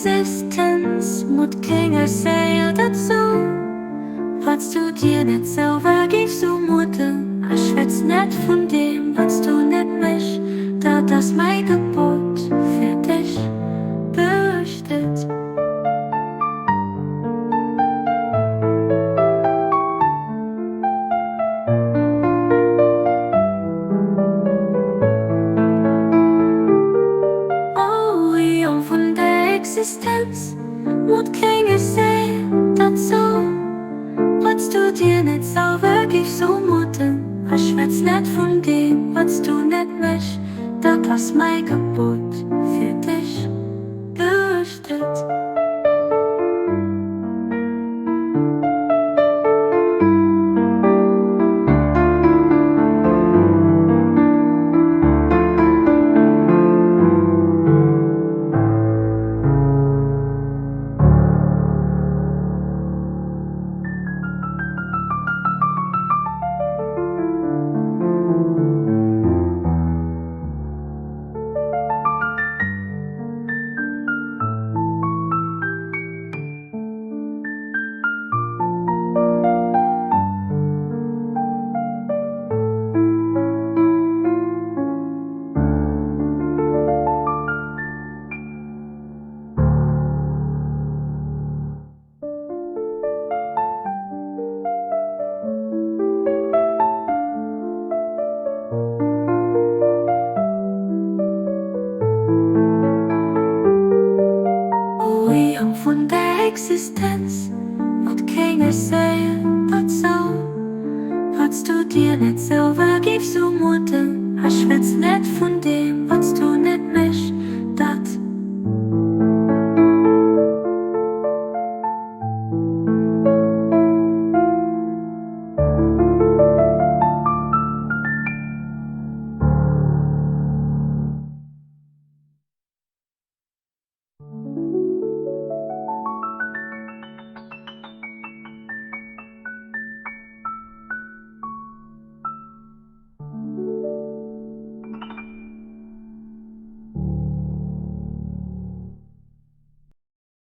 existence moet kringen zei dat zo. Wat du dir net selber gibst, du Mutter, ich schwätz net von dem, was du net mich, da das mein Gebot für dich berichtet. Oh, Ion von der Existenz, moet kringen sei dat so. Was du dir net sauber gibst, so Mutter, ich schwätz net von dem, was du net mich, da das mein Gebot für dich berichtet. Ion von der Existenz, moet kringen sei dat so. Was du dir net selber gibst, so Mutter, ich schwätz net von